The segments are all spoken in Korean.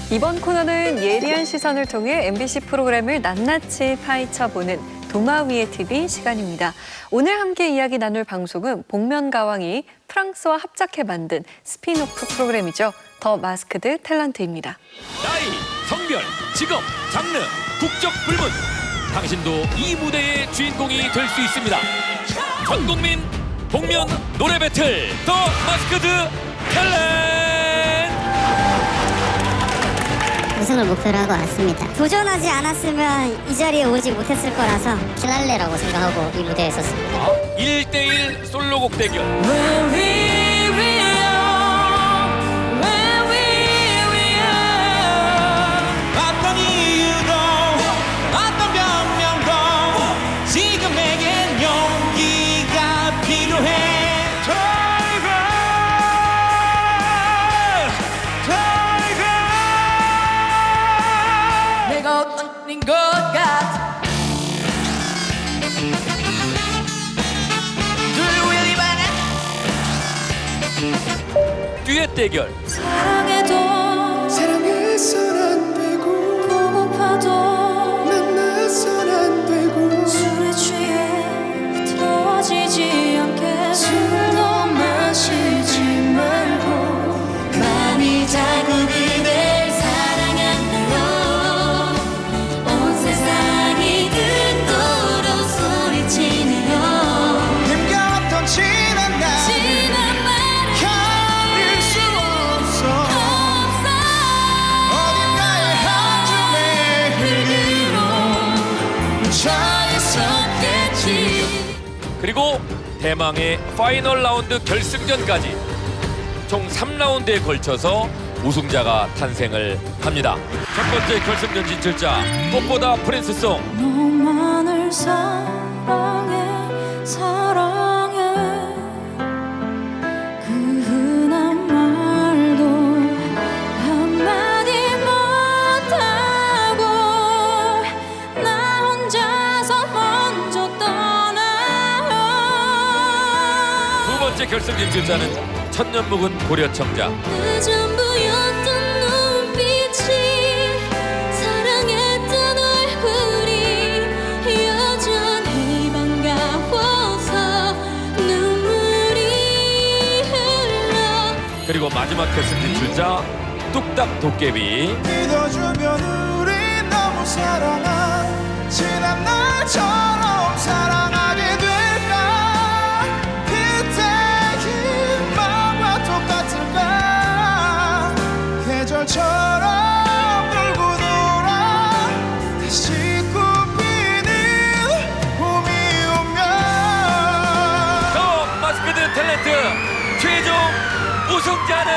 이번 코너는 예리한 시선을 통해 MBC 프로그램을 낱낱이 파헤쳐보는 도마 위의 TV 시간입니다. 오늘 함께 이야기 나눌 방송은 복면가왕이 프랑스와 합작해 만든 스핀오프 프로그램이죠. 더 마스크드 탤런트입니다. 나이, 성별, 직업, 장르, 국적 불문. 당신도 이 무대의 주인공이 될 수 있습니다. 전국민 복면 노래 배틀 더 마스크드 탤런트. 우승을 목표로 하고 왔습니다. 도전하지 않았으면 이 자리에 오지 못했을 거라서 피날레라고 생각하고 이 무대에 섰습니다. 1대1 솔로곡 대결. 어떤 이유도 어떤 변명도 지금 내겐 용기가 필요해. 내가 어떤 것 같아. Do you really want it? 듀엣 대결. 사랑해도 사랑해선 안 되고 보고파도 만나선 안 되고 술에 취해 흐트러지지 않게 술도 마시지 말고 많이 자고 그댈 사랑한다요. 온 세상이 듣도록 소리치네요. 힘겨웠던 지난 날 지난 말을 견딜 수 없어. 어딘가에 한 줌의 흙으로 묻혀있었겠지. 그리고 대망의 파이널 라운드 결승전까지 총 3라운드에 걸쳐서 우승자가 탄생을 합니다. 첫 번째 결승전 진출자 꽃보다 프린스송. 너만을 사랑해 사랑해 그 흔한 말도 한마디 못하고 나 혼자서 먼저 떠나요. 두 번째 결승 진출자는 천년 묵은 고려청자. 그 전부였던 눈빛이 사랑했던 얼굴이 여전히 반가워서 눈물이 흘러. 그리고 마지막 결승 진출자 뚝딱 도깨비. 믿어주면 우리 너무 사랑한 지난 날처럼 사랑하게 될까. 그때의 마음과 똑같을까. 계절처럼 돌고 돌아 다시 꽃피는 봄이 오면. 더 마스크드 탤런트 최종 우승자는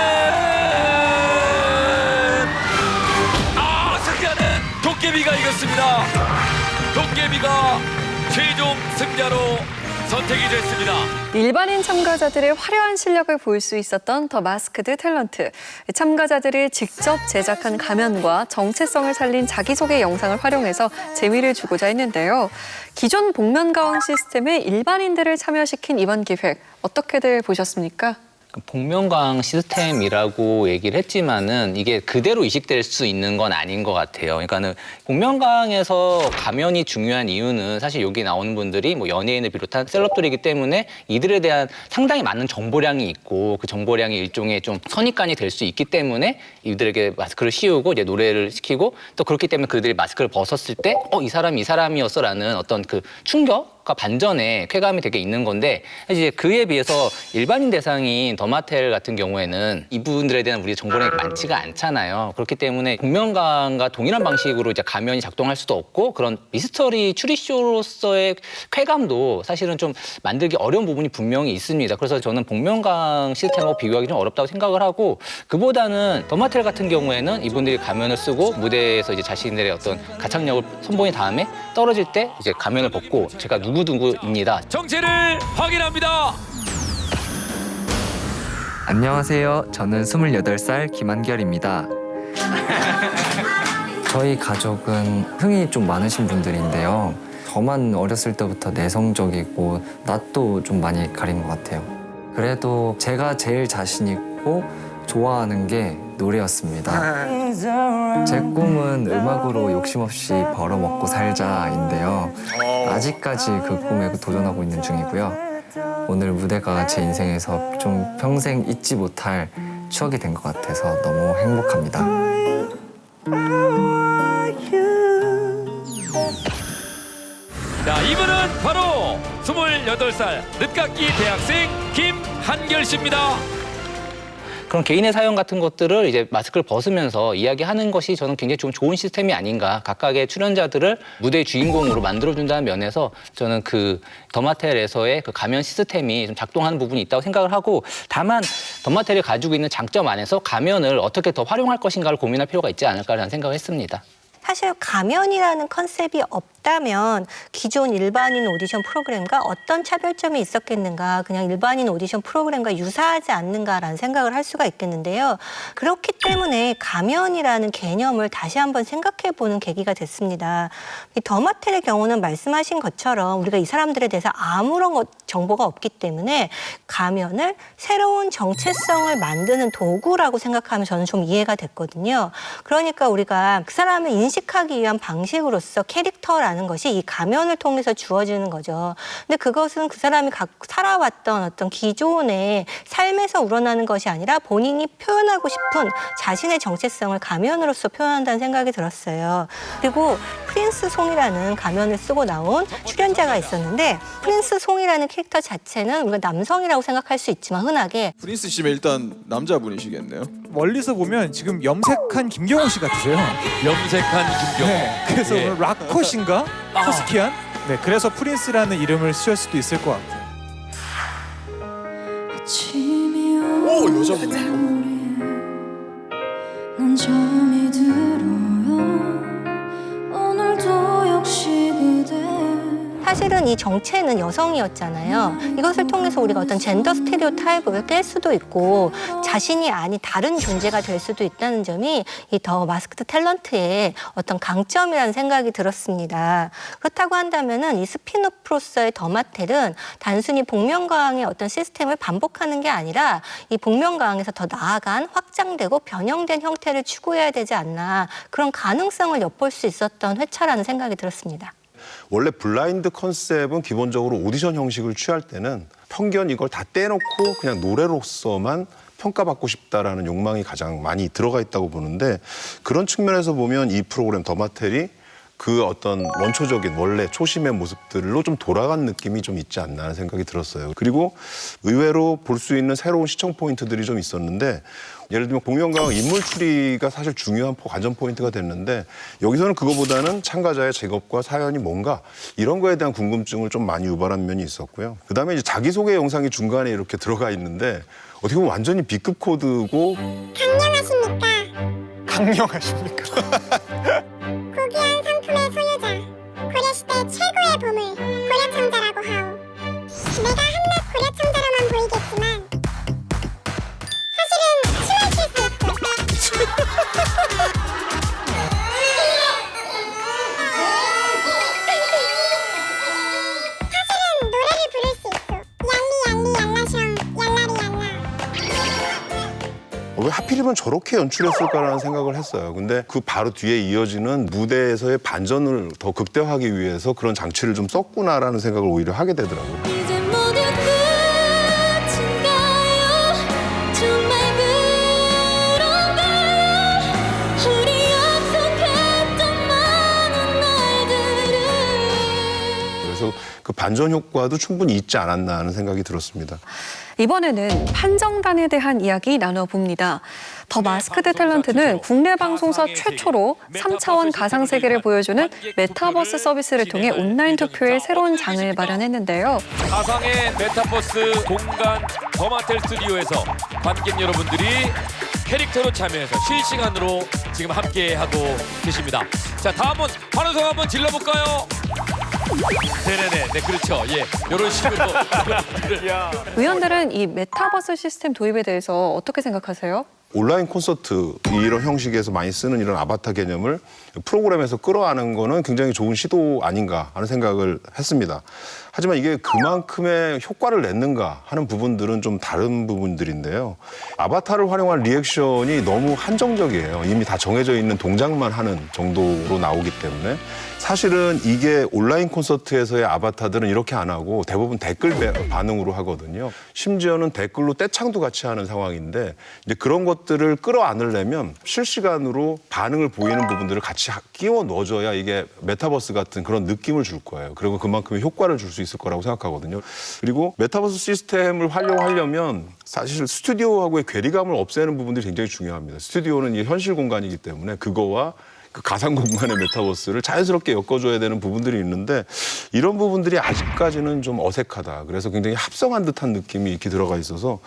승자는 도깨비가 이겼습니다. 도깨비가 최종 승자로 선택이 됐습니다. 일반인 참가자들의 화려한 실력을 볼 수 있었던 더 마스크드 탤런트. 참가자들이 직접 제작한 가면과 정체성을 살린 자기소개 영상을 활용해서 재미를 주고자 했는데요. 기존 복면가왕 시스템에 일반인들을 참여시킨 이번 기획 어떻게들 보셨습니까? 복면가왕 시스템이라고 얘기를 했지만은 이게 그대로 이식될 수 있는 건 아닌 것 같아요. 그러니까는 복면가왕에서 가면이 중요한 이유는 사실 여기 나오는 분들이 뭐 연예인을 비롯한 셀럽들이기 때문에 이들에 대한 상당히 많은 정보량이 있고 그 정보량이 일종의 좀 선입관이 될 수 있기 때문에 이들에게 마스크를 씌우고 이제 노래를 시키고 또 그렇기 때문에 그들이 마스크를 벗었을 때 이 사람이 이 사람이었어라는 어떤 그 충격 반전의 쾌감이 되게 있는 건데 이제 그에 비해서 일반인 대상인 더마텔 같은 경우에는 이분들에 대한 우리 정보량이 많지가 않잖아요. 그렇기 때문에 복면가왕과 동일한 방식으로 이제 가면이 작동할 수도 없고 그런 미스터리 추리쇼로서의 쾌감도 사실은 좀 만들기 어려운 부분이 분명히 있습니다. 그래서 저는 복면가왕 시스템하고 비교하기 좀 어렵다고 생각을 하고 그보다는 더마텔 같은 경우에는 이분들이 가면을 쓰고 무대에서 이제 자신들의 어떤 가창력을 선보인 다음에 떨어질 때 이제 가면을 벗고 제가 누구누구입니다. 정체를 확인합니다. 안녕하세요. 저는 28살 김한결입니다. 저희 가족은 흥이 좀 많으신 분들인데요. 저만 어렸을 때부터 내성적이고 낯도 좀 많이 가린 것 같아요. 그래도 제가 제일 자신 있고 좋아하는 게 노래였습니다. 제 꿈은 음악으로 욕심 없이 벌어먹고 살자인데요. 아직까지 그 꿈에 도전하고 있는 중이고요. 오늘 무대가 제 인생에서 좀 평생 잊지 못할 추억이 된 것 같아서 너무 행복합니다. 자, 이분은 바로 28살 늦깎이 대학생 김한결 씨입니다. 그런 개인의 사연 같은 것들을 이제 마스크를 벗으면서 이야기하는 것이 저는 굉장히 좀 좋은 시스템이 아닌가. 각각의 출연자들을 무대의 주인공으로 만들어준다는 면에서 저는 그 더마텔에서의 그 가면 시스템이 좀 작동하는 부분이 있다고 생각을 하고, 다만 더마텔이 가지고 있는 장점 안에서 가면을 어떻게 더 활용할 것인가를 고민할 필요가 있지 않을까라는 생각을 했습니다. 사실 가면이라는 컨셉이 없다면 기존 일반인 오디션 프로그램과 어떤 차별점이 있었겠는가, 그냥 일반인 오디션 프로그램과 유사하지 않는가라는 생각을 할 수가 있겠는데요. 그렇기 때문에 가면이라는 개념을 다시 한번 생각해보는 계기가 됐습니다. 이 더마텔의 경우는 말씀하신 것처럼 우리가 이 사람들에 대해서 아무런 정보가 없기 때문에 가면을 새로운 정체성을 만드는 도구라고 생각하면 저는 좀 이해가 됐거든요. 그러니까 우리가 그 사람을 인식하기 위한 방식으로서 캐릭터라는 것이 이 가면을 통해서 주어지는 거죠. 근데 그것은 그 사람이 살아왔던 어떤 기존의 삶에서 우러나는 것이 아니라 본인이 표현하고 싶은 자신의 정체성을 가면으로서 표현한다는 생각이 들었어요. 그리고 프린스 송이라는 가면을 쓰고 나온 출연자가 있었는데, 프린스 송이라는 캐릭터 자체는 우리가 남성이라고 생각할 수 있지만 흔하게 프린스 씨면 일단 남자분이시겠네요. 멀리서 보면 지금 염색한 김경호 씨 같으세요. 염색한 김경호. 네, 그래서 예. 오늘 락컷인가? 허스키한? 네, 그래서 프린스라는 이름을 쓰실 수도 있을 것 같아요. 오, 여자분. 난 잠이 들어요. 오늘도 역시 그대. 사실은 이 정체는 여성이었잖아요. 이것을 통해서 우리가 어떤 젠더 스테레오타입을 깰 수도 있고 자신이 아닌 다른 존재가 될 수도 있다는 점이 이 더 마스크드 탤런트의 어떤 강점이라는 생각이 들었습니다. 그렇다고 한다면은 이 스핀오프로서의 더마텔은 단순히 복면가왕의 어떤 시스템을 반복하는 게 아니라 이 복면가왕에서 더 나아간 확장되고 변형된 형태를 추구해야 되지 않나, 그런 가능성을 엿볼 수 있었던 회차라는 생각이 들었습니다. 원래 블라인드 컨셉은 기본적으로 오디션 형식을 취할 때는 편견 이걸 다 떼놓고 그냥 노래로서만 평가받고 싶다라는 욕망이 가장 많이 들어가 있다고 보는데, 그런 측면에서 보면 이 프로그램 더마텔이 그 어떤 원초적인 원래 초심의 모습들로 좀 돌아간 느낌이 좀 있지 않나 하는 생각이 들었어요. 그리고 의외로 볼 수 있는 새로운 시청 포인트들이 좀 있었는데, 예를 들면 복면가왕 인물 추리가 사실 중요한 관전 포인트가 됐는데, 여기서는 그거보다는 참가자의 직업과 사연이 뭔가 이런 거에 대한 궁금증을 좀 많이 유발한 면이 있었고요. 그다음에 이제 자기소개 영상이 중간에 이렇게 들어가 있는데 어떻게 보면 완전히 B급 코드고. 강령하십니까? 강령하십니까? 고귀한 상품의 소유자, 고려시대 최고의 보물, 고려청자라고 하오. 내가 한낱 고려청자로만 보이겠지만 사실은 춤을 출 수 있어. 사실은 노래를 부를 수 있어. 얄리 얄리 얄라셩 얄라리 얄라. 왜 하필이면 저렇게 연출했을까라는 생각을 했어요. 근데 그 바로 뒤에 이어지는 무대에서의 반전을 더 극대화하기 위해서 그런 장치를 좀 썼구나라는 생각을 오히려 하게 되더라고요. 이제 모두 끝인가요? 정말 그런가요? 우리 약속했던 많은 날들을. 그래서 그 반전 효과도 충분히 있지 않았나 하는 생각이 들었습니다. 이번에는 판정단에 대한 이야기 나눠봅니다. 더 마스크드 탤런트는 국내 방송사 최초로 3차원 가상세계를 보여주는 메타버스 서비스를 통해 온라인 투표의 새로운 장을 마련했는데요. 가상의 메타버스 공간 더마텔 스튜디오에서 관객 여러분들이 캐릭터로 참여해서 실시간으로 지금 함께하고 계십니다. 자, 다음은 환호성 한번 질러볼까요? 네네네, 네 그렇죠. 예, 이런 식으로. 의원들은 이 메타버스 시스템 도입에 대해서 어떻게 생각하세요? 온라인 콘서트 이런 형식에서 많이 쓰는 이런 아바타 개념을 프로그램에서 끌어안은 거는 굉장히 좋은 시도 아닌가 하는 생각을 했습니다. 하지만 이게 그만큼의 효과를 냈는가 하는 부분들은 좀 다른 부분들인데요. 아바타를 활용한 리액션이 너무 한정적이에요. 이미 다 정해져 있는 동작만 하는 정도로 나오기 때문에 사실은 이게 온라인 콘서트에서의 아바타들은 이렇게 안 하고 대부분 댓글 반응으로 하거든요. 심지어는 댓글로 떼창도 같이 하는 상황인데 이제 그런 것들을 끌어안으려면 실시간으로 반응을 보이는 부분들을 같이 끼워 넣어줘야 이게 메타버스 같은 그런 느낌을 줄 거예요. 그리고 그만큼의 효과를 줄 수 있을 거라고 생각하거든요. 그리고 메타버스 시스템을 활용하려면 사실 스튜디오하고의 괴리감을 없애는 부분들이 굉장히 중요합니다. 스튜디오는 이 현실 공간이기 때문에 그거와 그 가상 공간의 메타버스를 자연스럽게 엮어줘야 되는 부분들이 있는데 이런 부분들이 아직까지는 좀 어색하다. 그래서 굉장히 합성한 듯한 느낌이 이렇게 들어가 있어서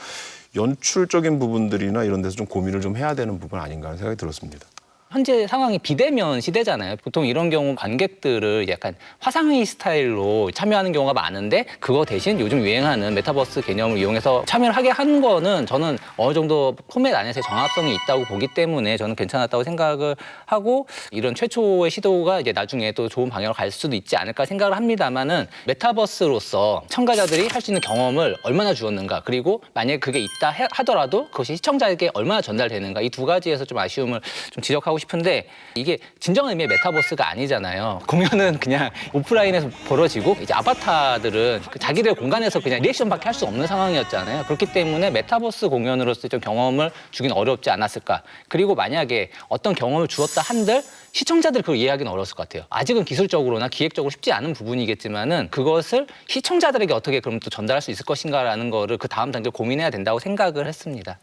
연출적인 부분들이나 이런 데서 좀 고민을 좀 해야 되는 부분 아닌가 하는 생각이 들었습니다. 현재 상황이 비대면 시대잖아요. 보통 이런 경우 관객들을 약간 화상회의 스타일로 참여하는 경우가 많은데 그거 대신 요즘 유행하는 메타버스 개념을 이용해서 참여를 하게 한 거는 저는 어느 정도 포맷 안에서의 정합성이 있다고 보기 때문에 저는 괜찮았다고 생각을 하고 이런 최초의 시도가 이제 나중에 또 좋은 방향으로 갈 수도 있지 않을까 생각을 합니다만은 메타버스로서 참가자들이 할 수 있는 경험을 얼마나 주었는가 그리고 만약에 그게 있다 하더라도 그것이 시청자에게 얼마나 전달되는가 이 두 가지에서 좀 아쉬움을 좀 지적하고 싶은데 이게 진정한 의미의 메타버스가 아니잖아요. 공연은 그냥 오프라인에서 벌어지고 이제 아바타들은 자기들 공간에서 그냥 리액션밖에 할 수 없는 상황이었잖아요. 그렇기 때문에 메타버스 공연으로서 좀 경험을 주긴 어렵지 않았을까. 그리고 만약에 어떤 경험을 주었다 한들 시청자들 그걸 이해하기는 어려웠을 것 같아요. 아직은 기술적으로나 기획적으로 쉽지 않은 부분이겠지만은 그것을 시청자들에게 어떻게 그럼 또 전달할 수 있을 것인가라는 거를 그 다음 단계를 고민해야 된다고 생각을 했습니다.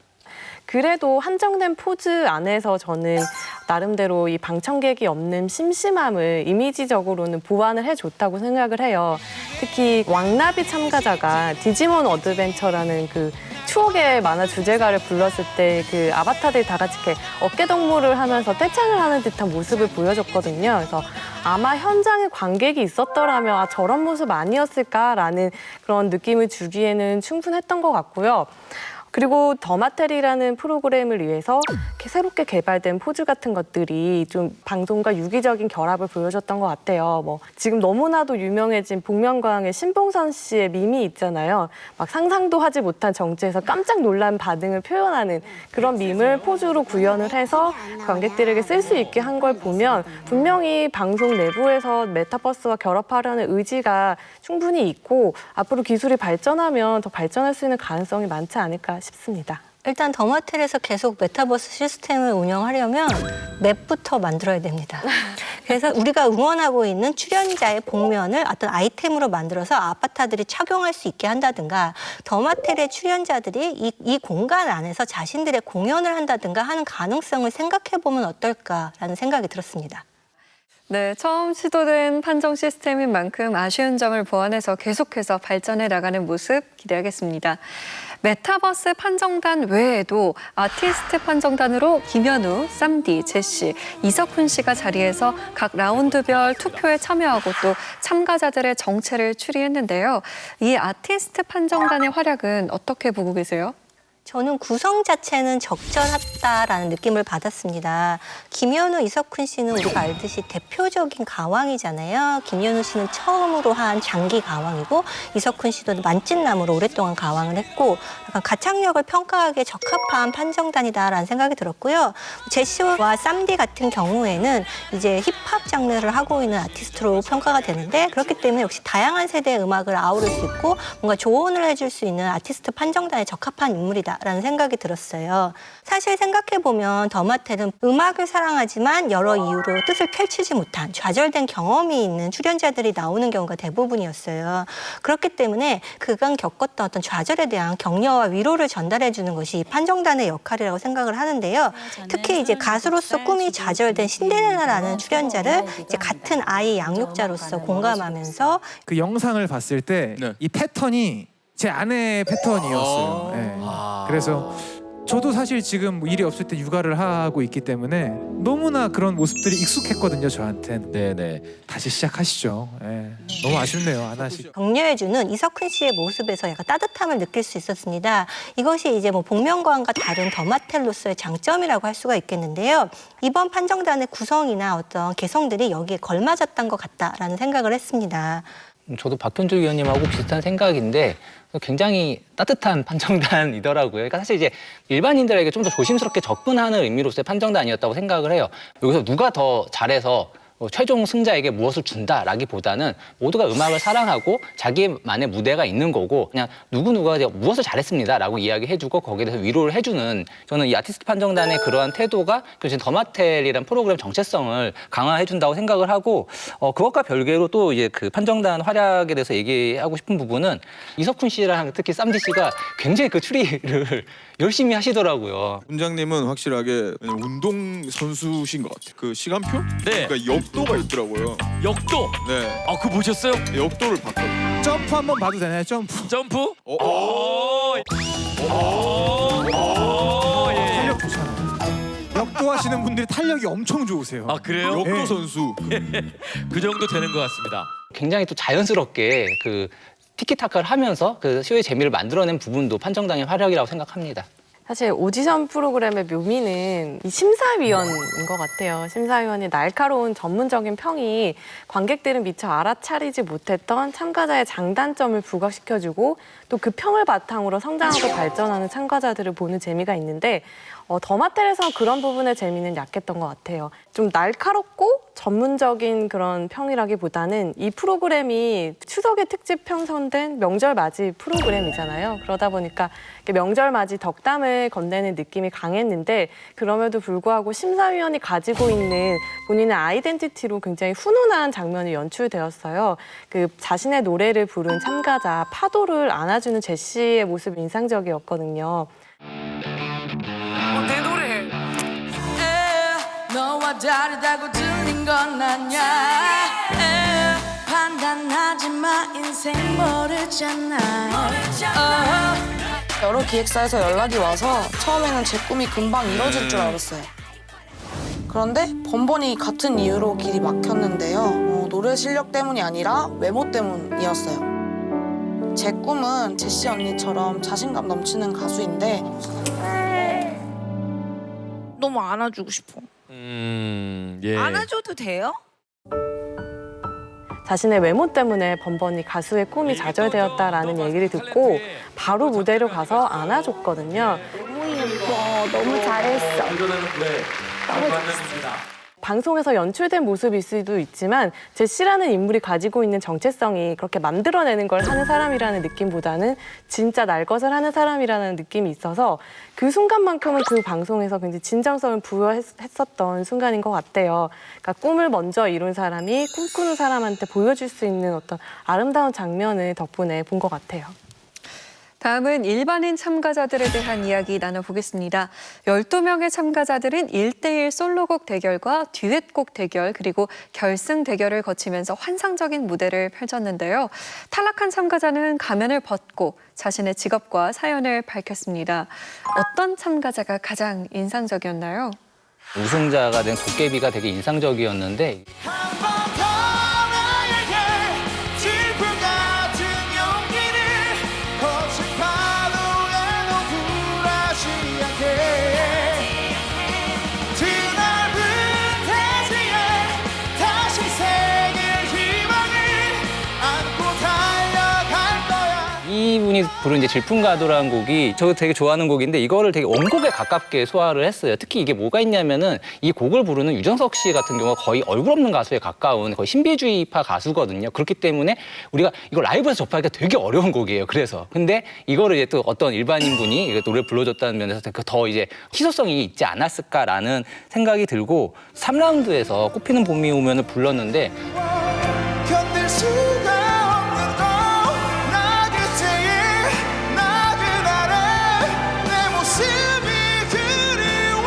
그래도 한정된 포즈 안에서 저는 나름대로 이 방청객이 없는 심심함을 이미지적으로는 보완을 해줬다고 생각을 해요. 특히 왕나비 참가자가 디지몬 어드벤처라는 그 추억의 만화 주제가를 불렀을 때 그 아바타들이 다 같이 이렇게 어깨동무를 하면서 떼창을 하는 듯한 모습을 보여줬거든요. 그래서 아마 현장에 관객이 있었더라면 아, 저런 모습 아니었을까라는 그런 느낌을 주기에는 충분했던 것 같고요. 그리고 더마텔이라는 프로그램을 위해서 이렇게 새롭게 개발된 포즈 같은 것들이 좀 방송과 유기적인 결합을 보여줬던 것 같아요. 뭐 지금 너무나도 유명해진 복면가왕의 신봉선 씨의 밈이 있잖아요. 막 상상도 하지 못한 정치에서 깜짝 놀란 반응을 표현하는 그런 밈을 포즈로 구현을 해서 관객들에게 쓸 수 있게 한 걸 보면 분명히 방송 내부에서 메타버스와 결합하려는 의지가 충분히 있고 앞으로 기술이 발전하면 더 발전할 수 있는 가능성이 많지 않을까 싶습니다. 일단 더마텔에서 계속 메타버스 시스템을 운영하려면 맵부터 만들어야 됩니다. 그래서 우리가 응원하고 있는 출연자의 복면을 어떤 아이템으로 만들어서 아바타들이 착용할 수 있게 한다든가 더마텔의 출연자들이 이 공간 안에서 자신들의 공연을 한다든가 하는 가능성을 생각해보면 어떨까라는 생각이 들었습니다. 네, 처음 시도된 판정 시스템인 만큼 아쉬운 점을 보완해서 계속해서 발전해 나가는 모습 기대하겠습니다. 메타버스 판정단 외에도 아티스트 판정단으로 김현우, 쌈디, 제시, 이석훈 씨가 자리해서 각 라운드별 투표에 참여하고 또 참가자들의 정체를 추리했는데요. 이 아티스트 판정단의 활약은 어떻게 보고 계세요? 저는 구성 자체는 적절했다라는 느낌을 받았습니다. 김현우, 이석훈 씨는 우리가 알듯이 대표적인 가왕이잖아요. 김현우 씨는 처음으로 한 장기 가왕이고 이석훈 씨도 만찢나무로 오랫동안 가왕을 했고 약간 가창력을 평가하기에 적합한 판정단이다라는 생각이 들었고요. 제시와 쌈디 같은 경우에는 이제 힙합 장르를 하고 있는 아티스트로 평가가 되는데 그렇기 때문에 역시 다양한 세대의 음악을 아우를 수 있고 뭔가 조언을 해줄 수 있는 아티스트 판정단에 적합한 인물이다. 라는 생각이 들었어요. 사실 생각해보면 더마텔은 음악을 사랑하지만 여러 이유로 뜻을 펼치지 못한 좌절된 경험이 있는 출연자들이 나오는 경우가 대부분이었어요. 그렇기 때문에 그간 겪었던 어떤 좌절에 대한 격려와 위로를 전달해주는 것이 판정단의 역할이라고 생각을 하는데요. 특히 이제 가수로서 꿈이 좌절된 신데렐라라는 출연자를 이제 같은 아이 양육자로서 공감하면서 그 영상을 봤을 때 이 패턴이 제 아내의 패턴이었어요. 네. 그래서 저도 사실 지금 일이 없을 때 육아를 하고 있기 때문에 너무나 그런 모습들이 익숙했거든요, 저한텐. 네네. 다시 시작하시죠. 예. 너무 아쉽네요, 안 하시고. 격려해주는 이석훈 씨의 모습에서 약간 따뜻함을 느낄 수 있었습니다. 이것이 이제 뭐 복면가왕과 다른 더마텔로서의 장점이라고 할 수가 있겠는데요. 이번 판정단의 구성이나 어떤 개성들이 여기에 걸맞았던 것 같다라는 생각을 했습니다. 저도 박현주 위원님하고 비슷한 생각인데 굉장히 따뜻한 판정단이더라고요. 그러니까 사실 이제 일반인들에게 좀 더 조심스럽게 접근하는 의미로서의 판정단이었다고 생각을 해요. 여기서 누가 더 잘해서 최종 승자에게 무엇을 준다라기보다는 모두가 음악을 사랑하고 자기만의 무대가 있는 거고 그냥 누구누가 무엇을 잘했습니다라고 이야기해주고 거기에 대해서 위로를 해주는 저는 이 아티스트 판정단의 그러한 태도가 지금 더마텔이라는 프로그램 정체성을 강화해준다고 생각을 하고 그것과 별개로 또 이제 그 판정단 활약에 대해서 얘기하고 싶은 부분은 이석훈 씨랑 특히 쌈디 씨가 굉장히 그 추리를 열심히 하시더라고요. 훈장님은 확실하게 운동 선수신 것 같아요. 그 시간표? 네. 그러니까 역도가 있더라고요. 역도. 네. 아, 그거 보셨어요? 역도를 봤거든요. 점프 한번 봐도 되나요? 점프. 점프? 예. 탄력 좋잖아요. 역도하시는 분들이 탄력이 엄청 좋으세요. 아, 그래요? 역도 네. 선수. 그 정도 되는 것 같습니다. 굉장히 또 자연스럽게 그 티키타카를 하면서 그 쇼의 재미를 만들어낸 부분도 판정단의 활약이라고 생각합니다. 사실 오디션 프로그램의 묘미는 이 심사위원인 것 같아요. 심사위원이 날카로운 전문적인 평이 관객들은 미처 알아차리지 못했던 참가자의 장단점을 부각시켜주고 또 그 평을 바탕으로 성장하고 발전하는 참가자들을 보는 재미가 있는데 더마텔에서 그런 부분의 재미는 약했던 것 같아요. 좀 날카롭고 전문적인 그런 평이라기보다는 이 프로그램이 추석에 특집 편성된 명절 맞이 프로그램이잖아요. 그러다 보니까 명절 맞이 덕담을 건네는 느낌이 강했는데 그럼에도 불구하고 심사위원이 가지고 있는 본인의 아이덴티티로 굉장히 훈훈한 장면이 연출되었어요. 그 자신의 노래를 부른 참가자 파도를 안아주는 제시의 모습이 인상적이었거든요. 내 노래 너와 다르다고 들린 건 아냐 판단하지 마 인생 모르잖아 여러 기획사에서 연락이 와서 처음에는 제 꿈이 금방 이뤄질 줄 알았어요. 그런데 번번이 같은 이유로 길이 막혔는데요. 노래 실력 때문이 아니라 외모 때문이었어요. 제 꿈은 제시 언니처럼 자신감 넘치는 가수인데 너무 안아주고 싶어. 예. 안아줘도 돼요? 자신의 외모 때문에 번번이 가수의 꿈이 좌절되었다라는 얘기를 듣고 바로 무대로 가서 안아줬거든요. 너무 예뻐. 너무 잘했어. 방송에서 연출된 모습일 수도 있지만 제시라는 인물이 가지고 있는 정체성이 그렇게 만들어내는 걸 하는 사람이라는 느낌보다는 진짜 날 것을 하는 사람이라는 느낌이 있어서 그 순간만큼은 그 방송에서 굉장히 진정성을 부여했었던 순간인 것 같아요. 그러니까 꿈을 먼저 이룬 사람이 꿈꾸는 사람한테 보여줄 수 있는 어떤 아름다운 장면을 덕분에 본 것 같아요. 다음은 일반인 참가자들에 대한 이야기 나눠보겠습니다. 12명의 참가자들은 1대1 솔로곡 대결과 듀엣곡 대결 그리고 결승 대결을 거치면서 환상적인 무대를 펼쳤는데요. 탈락한 참가자는 가면을 벗고 자신의 직업과 사연을 밝혔습니다. 어떤 참가자가 가장 인상적이었나요? 우승자가 된 도깨비가 되게 인상적이었는데 이분이 부른 이제 질풍가도라는 곡이 저 되게 좋아하는 곡인데 이거를 되게 원곡에 가깝게 소화를 했어요. 특히 이게 뭐가 있냐면은 이 곡을 부르는 유정석 씨 같은 경우가 거의 얼굴 없는 가수에 가까운 거의 신비주의파 가수거든요. 그렇기 때문에 우리가 이걸 라이브에서 접하기가 되게 어려운 곡이에요. 그래서 근데 이거를 이제 또 어떤 일반인 분이 노래 불러줬다는 면에서 더 이제 희소성이 있지 않았을까라는 생각이 들고 3라운드에서 꽃피는 봄이 오면을 불렀는데. 견딜 수가 없는 거 나 그때의 나 그날의 내 모습이 그리워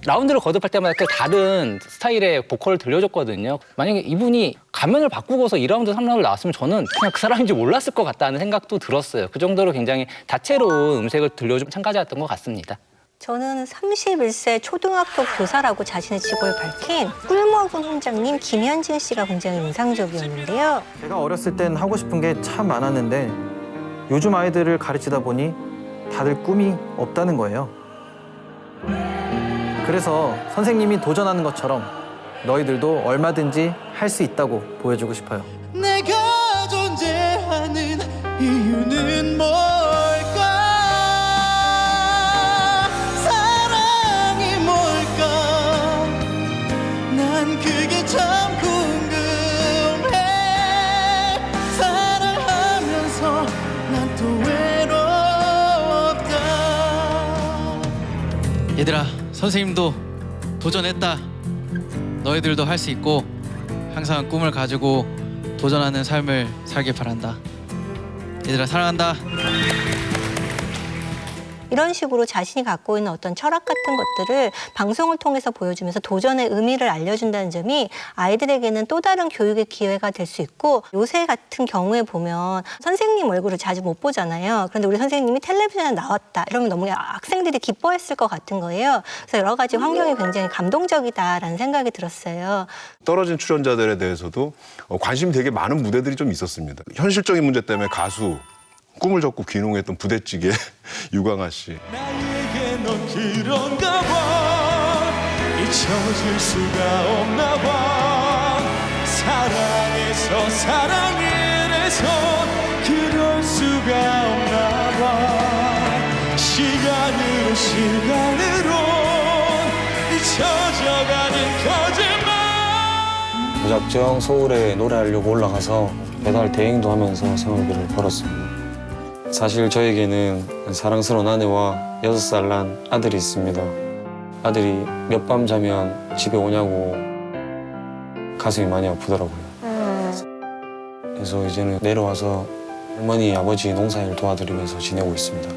라운드를 거듭할 때마다 다른 스타일의 보컬을 들려줬거든요. 만약에 이분이 가면을 바꾸고서 2라운드, 3라운드 나왔으면 저는 그냥 그 사람인지 몰랐을 것 같다는 생각도 들었어요. 그 정도로 굉장히 다채로운 음색을 들려준 참가자였던 것 같습니다. 저는 31세 초등학교 교사라고 자신의 직업을 밝힌 꿀먹은 훈장님 김현진 씨가 굉장히 인상적이었는데요. 제가 어렸을 땐 하고 싶은 게 참 많았는데 요즘 아이들을 가르치다 보니 다들 꿈이 없다는 거예요. 그래서 선생님이 도전하는 것처럼 너희들도 얼마든지 할 수 있다고 보여주고 싶어요. 내가 존재하는 이유는 뭘까? 사랑이 뭘까? 난 그게 참 궁금해. 사랑하면서 난 또 외롭다. 얘들아, 선생님도 도전했다. 너희들도 할 수 있고 항상 꿈을 가지고 도전하는 삶을 살길 바란다. 얘들아, 사랑한다. 이런 식으로 자신이 갖고 있는 어떤 철학 같은 것들을 방송을 통해서 보여주면서 도전의 의미를 알려준다는 점이 아이들에게는 또 다른 교육의 기회가 될 수 있고, 요새 같은 경우에 보면 선생님 얼굴을 자주 못 보잖아요. 그런데 우리 선생님이 텔레비전에 나왔다 이러면 너무 학생들이 기뻐했을 것 같은 거예요. 그래서 여러 가지 환경이 굉장히 감동적이다라는 생각이 들었어요. 떨어진 출연자들에 대해서도 관심이 되게 많은 무대들이 좀 있었습니다. 현실적인 문제 때문에 가수 꿈을 접고 귀농했던 부대찌개 유광아 씨. 나에게 넌 그런가 봐. 잊혀질 수가 없나 봐. 사랑해서 사랑을 해서 그럴 수가 없나 봐. 시간으로 잊혀져가는 거짓말. 무작정 서울에 노래하려고 올라가서 배달 대행도 하면서 생활비를 벌었습니다. 사실 저에게는 사랑스러운 아내와 6살 난 아들이 있습니다. 아들이 몇 밤 자면 집에 오냐고 가슴이 많이 아프더라고요. 그래서 이제는 내려와서 할머니, 아버지 농사일 도와드리면서 지내고 있습니다.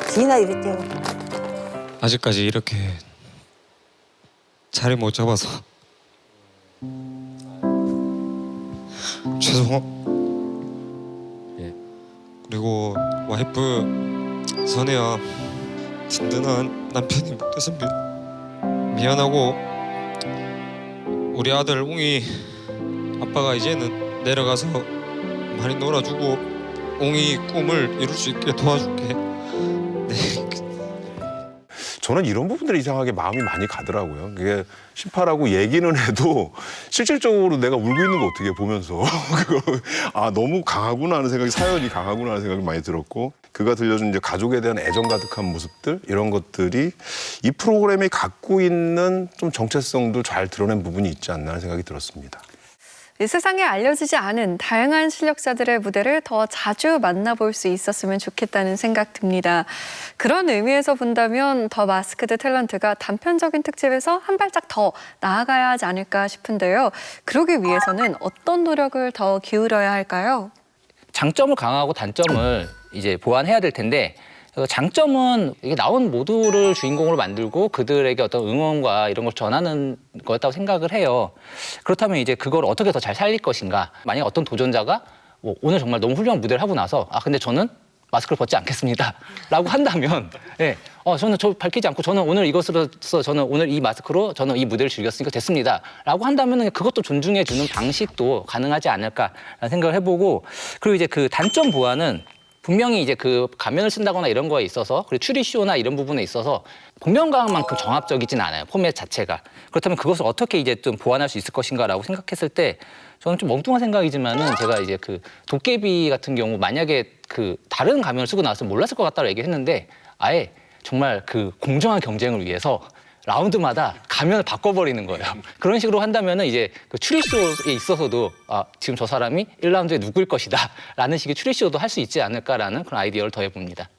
지나 이랬죠. 아직까지 이렇게 자리 못 잡아서 죄송합니다. 그리고 와이프 선혜야, 든든한 남편이 못 돼서 미안하고, 우리 아들 웅이 아빠가 이제는 내려가서 많이 놀아주고 웅이 꿈을 이룰 수 있게 도와줄게. 저는 이런 부분들이 이상하게 마음이 많이 가더라고요. 그게 심파라고 얘기는 해도 실질적으로 내가 울고 있는 거 어떻게 보면서 아, 너무 강하구나 하는 생각이, 사연이 강하구나 하는 생각이 많이 들었고, 그가 들려준 이제 가족에 대한 애정 가득한 모습들, 이런 것들이 이 프로그램이 갖고 있는 좀 정체성도 잘 드러낸 부분이 있지 않나 하는 생각이 들었습니다. 이 세상에 알려지지 않은 다양한 실력자들의 무대를 더 자주 만나볼 수 있었으면 좋겠다는 생각 듭니다. 그런 의미에서 본다면 더 마스크드 탤런트가 단편적인 특집에서 한 발짝 더 나아가야 하지 않을까 싶은데요. 그러기 위해서는 어떤 노력을 더 기울여야 할까요? 장점을 강화하고 단점을 이제 보완해야 될 텐데, 장점은 이게 나온 모두를 주인공으로 만들고 그들에게 어떤 응원과 이런 걸 전하는 거였다고 생각을 해요. 그렇다면 이제 그걸 어떻게 더 잘 살릴 것인가. 만약 어떤 도전자가 뭐 오늘 정말 너무 훌륭한 무대를 하고 나서 근데 저는 마스크를 벗지 않겠습니다 라고 한다면, 네, 저는 저 밝히지 않고 저는 오늘 이것으로서 저는 오늘 이 마스크로 저는 이 무대를 즐겼으니까 됐습니다 라고 한다면 그것도 존중해 주는 방식도 가능하지 않을까라는 생각을 해보고, 그리고 이제 그 단점 보완은 분명히 이제 그 가면을 쓴다거나 이런 거에 있어서, 그리고 추리쇼나 이런 부분에 있어서 복면가왕만큼 정합적이진 않아요, 포맷 자체가. 그렇다면 그것을 어떻게 이제 좀 보완할 수 있을 것인가라고 생각했을 때, 저는 좀 멍뚱한 생각이지만은 제가 이제 그 도깨비 같은 경우 만약에 그 다른 가면을 쓰고 나왔으면 몰랐을 것 같다고 얘기했는데, 아예 정말 그 공정한 경쟁을 위해서 라운드마다 가면을 바꿔버리는 거예요. 그런 식으로 한다면은 이제 그 추리쇼에 있어서도 지금 저 사람이 1라운드에 누구일 것이다 라는 식의 추리쇼도 할 수 있지 않을까라는 그런 아이디어를 더해봅니다.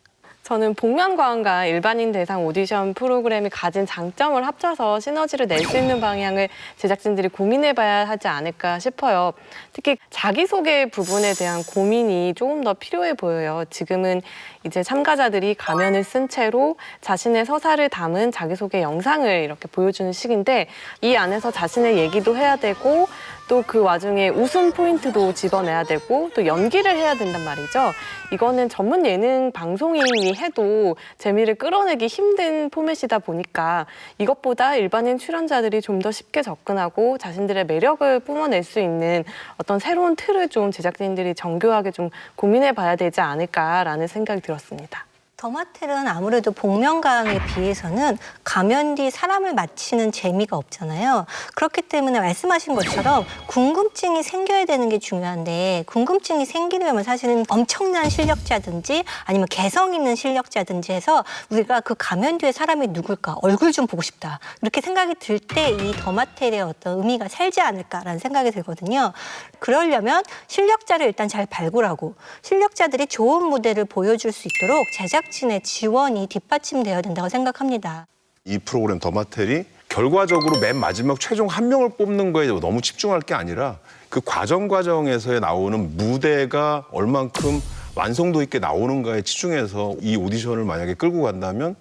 저는 복면가왕과 일반인 대상 오디션 프로그램이 가진 장점을 합쳐서 시너지를 낼 수 있는 방향을 제작진들이 고민해봐야 하지 않을까 싶어요. 특히 자기소개 부분에 대한 고민이 조금 더 필요해 보여요. 지금은 이제 참가자들이 가면을 쓴 채로 자신의 서사를 담은 자기소개 영상을 이렇게 보여주는 시기인데 이 안에서 자신의 얘기도 해야 되고 또 그 와중에 웃음 포인트도 집어내야 되고 또 연기를 해야 된단 말이죠. 이거는 전문 예능 방송인이 해도 재미를 끌어내기 힘든 포맷이다 보니까 이것보다 일반인 출연자들이 좀 더 쉽게 접근하고 자신들의 매력을 뿜어낼 수 있는 어떤 새로운 틀을 좀 제작진들이 정교하게 좀 고민해 봐야 되지 않을까라는 생각이 들었습니다. 더마텔은 아무래도 복면가왕에 비해서는 가면 뒤 사람을 맞히는 재미가 없잖아요. 그렇기 때문에 말씀하신 것처럼 궁금증이 생겨야 되는 게 중요한데 궁금증이 생기려면 사실은 엄청난 실력자든지 아니면 개성 있는 실력자든지 해서 우리가 그 가면 뒤에 사람이 누굴까 얼굴 좀 보고 싶다 이렇게 생각이 들 때 이 더마텔의 어떤 의미가 살지 않을까라는 생각이 들거든요. 그러려면 실력자를 일단 잘 발굴하고 실력자들이 좋은 무대를 보여줄 수 있도록 제작진의 지원이 뒷받침되어야 된다고 생각합니다. 이 프로그램 더마텔이 결과적으로 맨 마지막 최종 한 명을 뽑는 거에 너무 집중할 게 아니라 그 과정에서 나오는 무대가 얼만큼 완성도 있게 나오는가에 치중해서 이 오디션을 만약에 끌고 간다면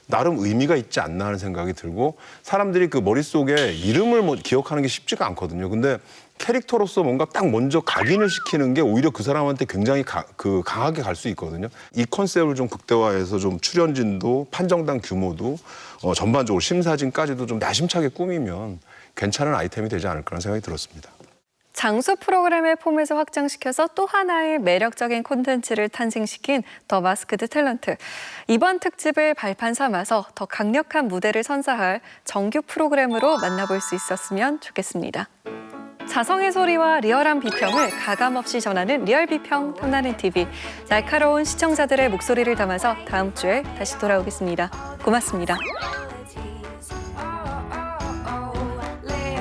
나름 의미가 있지 않나 하는 생각이 들고 사람들이 그 머릿속에 이름을 기억하는 게 쉽지가 않거든요. 근데 캐릭터로서 뭔가 딱 먼저 각인을 시키는 게 오히려 그 사람한테 굉장히 강하게 갈 수 있거든요. 이 컨셉을 좀 극대화해서 좀 출연진도 판정단 규모도 전반적으로 심사진까지도 좀 야심차게 꾸미면 괜찮은 아이템이 되지 않을까 하는 생각이 들었습니다. 장수 프로그램의 포맷을 확장시켜서 또 하나의 매력적인 콘텐츠를 탄생시킨 더 마스크드 탤런트. 이번 특집을 발판 삼아서 더 강력한 무대를 선사할 정규 프로그램으로 만나볼 수 있었으면 좋겠습니다. 자성의 소리와 리얼한 비평을 가감없이 전하는 리얼 비평 탐나는 TV. 날카로운 시청자들의 목소리를 담아서 다음 주에 다시 돌아오겠습니다. 고맙습니다.